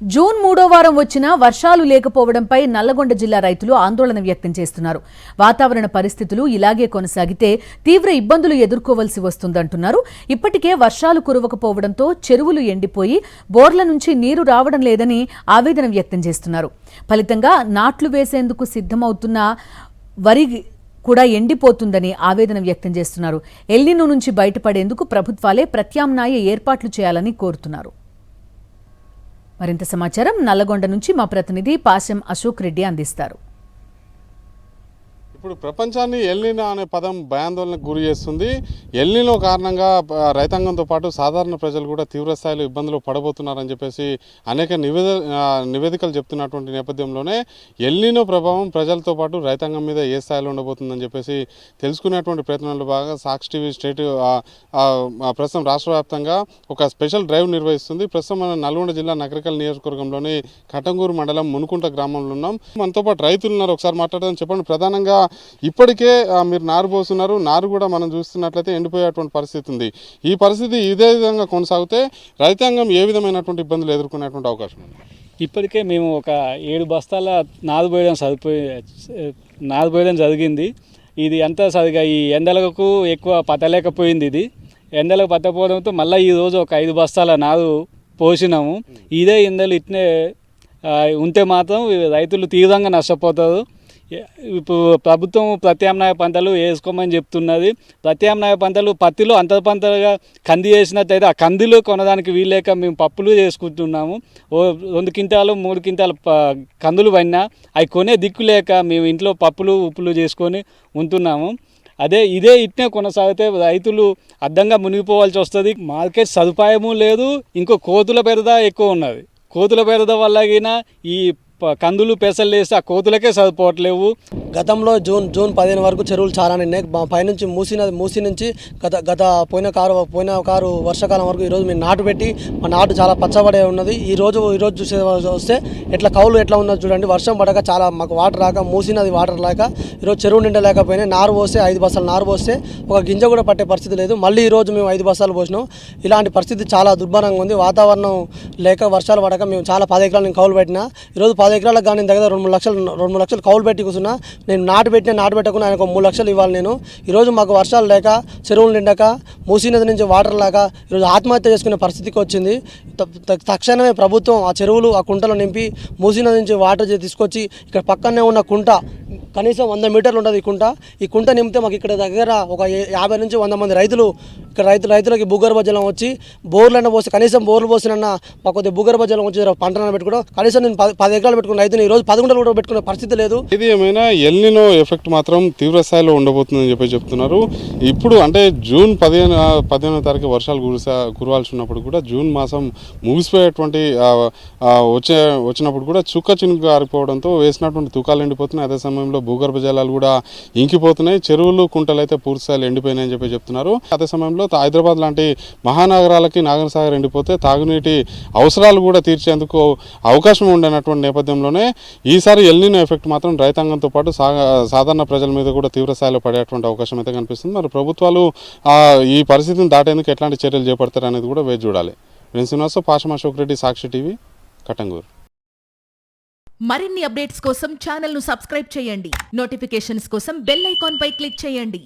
June 3వ వారం వచ్చినా వర్షాలు లేకపోవడంపై నల్లగొండ జిల్లా రైతులు ఆందోళన వ్యక్తం చేస్తున్నారు. వాతావరణ పరిస్థితులు ఇలాగే కొనసాగితే తీవ్ర ఇబ్బందులు ఎదుర్కోవాల్సి వస్తుందంటున్నారు. ఇప్పటికే వర్షాలు కురవకపోవడంతో చెరువులు ఎండిపోయి బోర్ల నుంచి నీరు రావడం లేదని ఆవేదన వ్యక్తం చేస్తున్నారు. ఫలితంగా నాట్లు వేసేందుకు సిద్ధమవుతున్న వరి కూడా ఎండిపోతుందని ఆవేదన వ్యక్తం చేస్తున్నారు. ఎల్నినో నుంచి బయటపడేందుకు ప్రభుత్వాలే ప్రత్యామ్నాయ ఏర్పాట్లు చేయాలని కోరుతున్నారు. మరింత సమాచారం నల్లగొండ నుంచి మా ప్రతినిధి పాశం అశోక్ రెడ్డి అందిస్తారు. ఇప్పుడు ప్రపంచాన్ని ఎల్నినో అనే పదం భయాందోళనకు గురి చేస్తుంది. ఎల్నినో కారణంగా రైతాంగంతో పాటు సాధారణ ప్రజలు కూడా తీవ్రస్థాయిలో ఇబ్బందులు పడబోతున్నారని చెప్పేసి అనేక నివేదికలు చెప్తున్నటువంటి నేపథ్యంలోనే ఎల్నినో ప్రభావం ప్రజలతో పాటు రైతాంగం మీద ఏ స్థాయిలో ఉండబోతుందని చెప్పేసి తెలుసుకునేటువంటి ప్రయత్నంలో భాగంగా సాక్షి టీవీ స్టేట్ ప్రస్తుతం రాష్ట్ర వ్యాప్తంగా ఒక స్పెషల్ డ్రైవ్ నిర్వహిస్తుంది. ప్రస్తుతం మన నల్గొండ జిల్లా నగరికల్ నియోజకవర్గంలోని కటంగూరు మండలం మునుకుంట గ్రామంలో ఉన్నాం. మనతో పాటు రైతులు ఉన్నారు. ఒకసారి మాట్లాడదాం. చెప్పండి, ప్రధానంగా ఇప్పటికే మీరు నారు పోస్తున్నారు. నారు కూడా మనం చూస్తున్నట్లయితే ఎండిపోయేటువంటి పరిస్థితి ఉంది. ఈ పరిస్థితి ఇదే విధంగా కొనసాగితే రైతాంగం ఏ విధమైనటువంటి ఇబ్బందులు ఎదుర్కొనేటువంటి అవకాశం ఉంది? ఇప్పటికే మేము ఒక 7 బస్తాల నారు పోయడం జరిగింది. ఇది అంతా సరిగా ఈ ఎండలకు ఎక్కువ పట్టలేకపోయింది. ఇది ఎండలకు పట్టకపోవడంతో మళ్ళీ ఈరోజు ఒక 5 బస్తాల నారు పోసినాము. ఇదే ఎండలు ఇట్నే ఉంటే మాత్రం రైతులు తీవ్రంగా నష్టపోతారు. ఇప్పుడు ప్రభుత్వం ప్రత్యామ్నాయ పంటలు వేసుకోమని చెప్తున్నది. ప్రత్యామ్నాయ పంటలు పత్తిలో అంతర పంటలుగా కంది వేసినట్టయితే ఆ కందిలో కొనడానికి వీల్లేక మేము పప్పులు చేసుకుంటున్నాము. 2 క్వింటాలు 3 క్వింటాలు కందులు పడినా అవి కొనే దిక్కు లేక మేము ఇంట్లో పప్పులు ఉప్పులు చేసుకొని ఉంటున్నాము. ఇదే ఇట్నే కొనసాగితే రైతులు అడ్డంగా మునిగిపోవాల్సి వస్తుంది. మార్కెట్ సదుపాయము లేదు. ఇంకో కోతుల బెడద ఎక్కువ ఉన్నది. కోతుల బెడద వల్ల ఈ కందులు పెసలు వేస్తే ఆ కోతులకే సరిపోవట్లేవు. గతంలో జూన్ 15 వరకు చెరువులు చాలా నిన్నాయి. పైనుంచి మూసి నుంచి గత పోయిన కారు వర్షాకాలం వరకు ఈరోజు మేము నాటు పెట్టి మా నాటు చాలా పచ్చబడే ఉన్నది. ఈరోజు చూసే వస్తే కౌలు ఎట్లా ఉన్నది చూడండి. వర్షం పడక చాలా మాకు వాటర్ రాక మూసినది వాటర్ లేక ఈరోజు చెరువు నిండా లేకపోయినా నారు పోస్తే 5 బస్తాలు నారు పోస్తే ఒక గింజ కూడా పట్టే పరిస్థితి లేదు. మళ్ళీ ఈరోజు మేము 5 బస్తాలు పోసినాం. ఇలాంటి పరిస్థితి చాలా దుర్భరంగా ఉంది. వాతావరణం లేక వర్షాలు పడక మేము చాలా 10 ఎకరాలు నేను కౌలు పెట్టినా. ఈరోజు 10 ఎకరాలకు కానీ దగ్గర 2 లక్షలు కౌలు పెట్టి కూర్చున్నా. నేను నాటు పెట్టకుండా ఆయనకు 3 లక్షలు ఇవ్వాలి. నేను ఈరోజు మాకు వర్షాలు లేక చెరువులు నిండక మూసినది నుంచి వాటర్ లేక ఈరోజు ఆత్మహత్య చేసుకునే పరిస్థితికి వచ్చింది. తక్షణమే ప్రభుత్వం ఆ చెరువులు ఆ కుంటలు నింపి మూసినది నుంచి వాటర్ తీసుకొచ్చి ఇక్కడ పక్కనే ఉన్న కుంట కనీసం 100 మీటర్లు ఉంటుంది. ఈ కుంట నింపితే మాకు ఇక్కడ దగ్గర ఒక 50 నుంచి 100 మంది రైతులు ఇక్కడ రైతులకి భూగర్భ జలం వచ్చి బోర్లైనా పోసి కనీసం బోర్లు పోసినన్నా మాకు కొద్దిగా భూగర్భ జలం వచ్చి పంటలను పెట్టుకోవడం. కనీసం నేను 10 ఎకరాలు పెట్టుకున్న రైతుని ఈరోజు 10 గుంటలు కూడా పెట్టుకునే పరిస్థితి లేదు. ఇది ఏమైనా ఎల్నినో ఎఫెక్ట్ మాత్రం తీవ్ర స్థాయిలో ఉండబోతుందని చెప్తున్నారు. ఇప్పుడు అంటే జూన్ 15వ తారీఖు వర్షాలు కురవాల్సి ఉన్నప్పుడు కూడా జూన్ మాసం ముగిసిపోయేటువంటి వచ్చినప్పుడు కూడా చుక్క చినుకు ఆరిపోవడంతో వేసినటువంటి తూకాలు ఎండిపోతున్నాయి. అదే సమయంలో భూగర్భ జలాలు కూడా ఇంకిపోతున్నాయి. చెరువులు కుంటలు అయితే పూర్తి స్థాయిలో ఎండిపోయినాయని చెప్తున్నారు. అదే సమయంలో హైదరాబాద్ లాంటి మహానగరాలకి నాగర్ సాగర్ ఎండిపోతే తాగునీటి అవసరాలు కూడా తీర్చేందుకు అవకాశం ఉండనటువంటి నేపథ్యంలోనే ఈసారి ఎల్నినో ఎఫెక్ట్ మాత్రం రైతాంగంతో పాటు సాధారణ ప్రజల మీద కూడా తీవ్ర స్థాయిలో పడేటువంటి అవకాశం అయితే కనిపిస్తుంది. మరి ప్రభుత్వాలు ఈ పరిస్థితిని దాటేందుకు ఎట్లాంటి చర్యలు చేపడతారు అనేది కూడా వేచి చూడాలి. శ్రీనివాస, పాశం అశోక్ రెడ్డి, సాక్షి టీవీ, కటంగూరు. మరిన్ని అప్డేట్స్ కోసం ఛానల్ ను సబ్స్క్రైబ్ చేయండి. నోటిఫికేషన్స్ కోసం బెల్ ఐకాన్ పై క్లిక్ చేయండి.